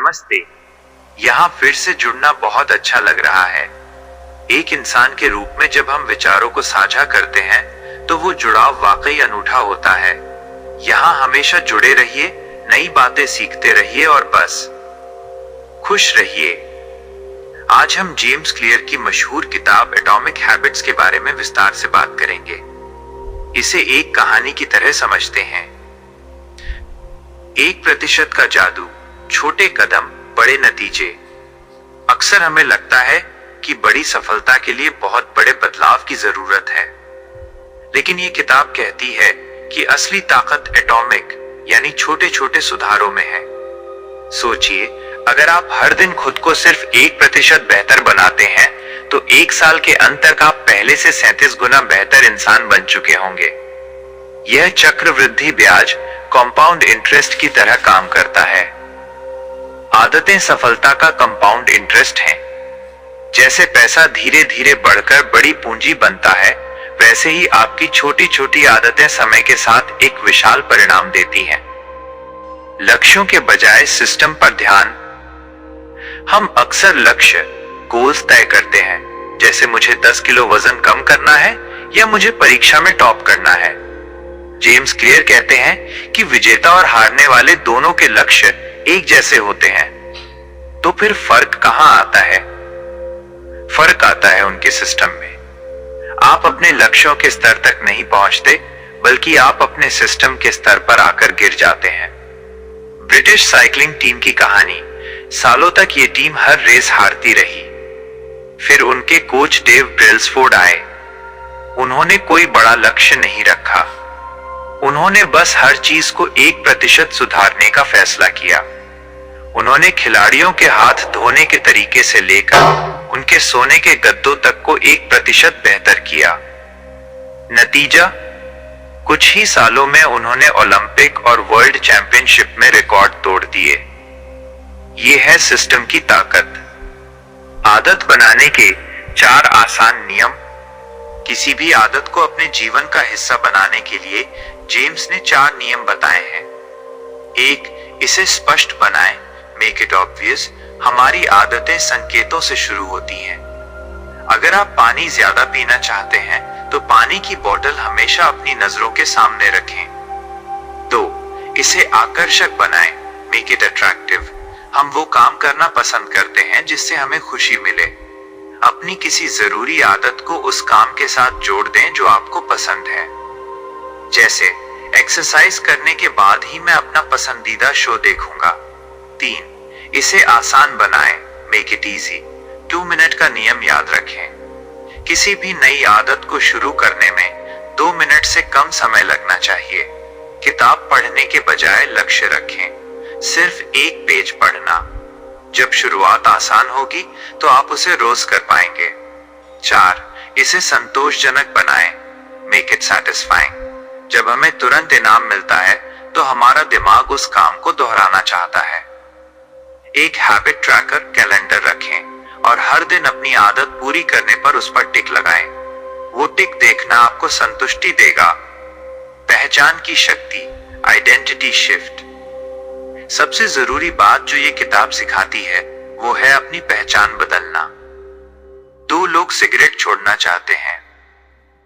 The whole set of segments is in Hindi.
नमस्ते। यहाँ फिर से जुड़ना बहुत अच्छा लग रहा है। एक इंसान के रूप में जब हम विचारों को साझा करते हैं तो वो जुड़ाव वाकई अनूठा होता है। यहाँ हमेशा जुड़े रहिए, नई बातें सीखते रहिए और बस खुश रहिए। आज हम जेम्स क्लियर की मशहूर किताब एटॉमिक हैबिट्स के बारे में विस्तार से बात करेंगे। इसे एक कहानी की तरह समझते हैं। 1% का जादू, छोटे कदम बड़े नतीजे। अक्सर हमें लगता है कि बड़ी सफलता के लिए बहुत बड़े बदलाव की जरूरत है, लेकिन ये किताब कहती है कि असली ताकत एटॉमिक यानी छोटे छोटे सुधारों में है। सोचिए, अगर आप हर दिन खुद को सिर्फ 1% बेहतर बनाते हैं तो 1 साल के अंत तक आप पहले से 37 गुना बेहतर इंसान बन चुके होंगे। यह चक्रवृद्धि ब्याज कंपाउंड इंटरेस्ट की तरह काम करता है। आदतें सफलता का कंपाउंड इंटरेस्ट हैं। जैसे पैसा धीरे धीरे बढ़कर बड़ी पूंजी बनता है, वैसे ही आपकी छोटी छोटी आदतें समय के साथ एक विशाल परिणाम देती हैं। लक्ष्यों के बजाय सिस्टम पर ध्यान। हम अक्सर लक्ष्य गोल्स तय करते हैं, जैसे मुझे 10 किलो वजन कम करना है या मुझे परीक्षा में टॉप करना है। जेम्स क्लियर कहते हैं कि विजेता और हारने वाले दोनों के लक्ष्य एक जैसे होते हैं। तो फिर फर्क कहां आता है? फर्क आता है उनके सिस्टम में। आप अपने लक्ष्यों के स्तर तक नहीं पहुंचते, बल्कि आप अपने सिस्टम के स्तर पर आकर गिर जाते हैं। ब्रिटिश साइकिलिंग टीम की कहानी। सालों तक ये टीम हर रेस हारती रही। फिर उनके कोच डेव ब्रेल्सफोर्ड आए। उन्होंने कोई बड़ा लक्ष्य नहीं रखा। उन्होंने बस हर चीज को 1% सुधारने का फैसला किया। उन्होंने खिलाड़ियों के हाथ धोने के तरीके से लेकर उनके सोने के गद्दों तक को 1% बेहतर किया। नतीजा, कुछ ही सालों में उन्होंने ओलंपिक और वर्ल्ड चैंपियनशिप में रिकॉर्ड तोड़ दिए। ये है सिस्टम की ताकत। आदत बनाने के 4 आसान नियम। किसी भी आदत को अपने जीवन का हिस्सा बनाने के लिए जेम्स ने 4 नियम बताए हैं। 1, इसे स्पष्ट बनाएं, मेक इट ऑब्वियस। हमारी आदतें संकेतों से शुरू होती हैं। अगर आप पानी ज्यादा पीना चाहते हैं तो पानी की बोतल हमेशा अपनी नजरों के सामने रखें। 2, इसे आकर्षक बनाएं, मेक इट अट्रैक्टिव। हम वो काम करना पसंद करते हैं जिससे हमें खुशी मिले। अपनी किसी जरूरी आदत को उस काम के साथ जोड़ दें जो आपको पसंद है। जैसे एक्सरसाइज करने के बाद ही मैं अपना पसंदीदा शो देखूंगा। 3, इसे आसान बनाएं, मेक इट इजी। 2 मिनट का नियम याद रखें। किसी भी नई आदत को शुरू करने में 2 मिनट से कम समय लगना चाहिए। किताब पढ़ने के बजाय लक्ष्य रखें, सिर्फ 1 पेज पढ़ना। जब शुरुआत आसान होगी तो आप उसे रोज कर पाएंगे। 4, इसे संतोषजनक बनाएं, मेक इट सैटिस्फाइंग। जब हमें तुरंत इनाम मिलता है तो हमारा दिमाग उस काम को दोहराना चाहता है। एक हैबिट ट्रैकर कैलेंडर रखें और हर दिन अपनी आदत पूरी करने पर उस पर टिक लगाएं। वो टिक देखना आपको संतुष्टि देगा। पहचान की शक्ति, आइडेंटिटी शिफ्ट। सबसे जरूरी बात जो ये किताब सिखाती है वो है अपनी पहचान बदलना। 2 लोग सिगरेट छोड़ना चाहते हैं।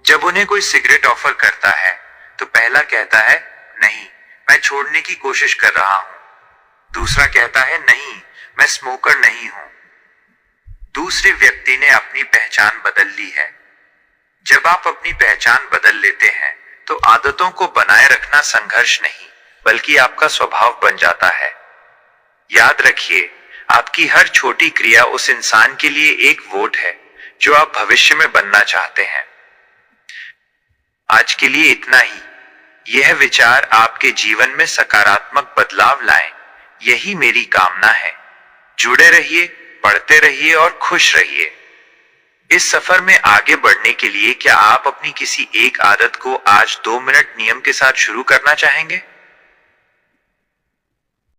जब उन्हें कोई सिगरेट ऑफर करता है तो पहला कहता है, नहीं, मैं छोड़ने की कोशिश कर रहा हूं। दूसरा कहता है, नहीं, मैं स्मोकर नहीं हूं। दूसरे व्यक्ति ने अपनी पहचान बदल ली है। जब आप अपनी पहचान बदल लेते हैं तो आदतों को बनाए रखना संघर्ष नहीं, बल्कि आपका स्वभाव बन जाता है। याद रखिए, आपकी हर छोटी क्रिया उस इंसान के लिए एक वोट है जो आप भविष्य में बनना चाहते हैं। आज के लिए इतना ही। यह विचार आपके जीवन में सकारात्मक बदलाव लाएं, यही मेरी कामना है। जुड़े रहिए, पढ़ते रहिए और खुश रहिए। इस सफर में आगे बढ़ने के लिए क्या आप अपनी किसी एक आदत को आज 2 मिनट नियम के साथ शुरू करना चाहेंगे?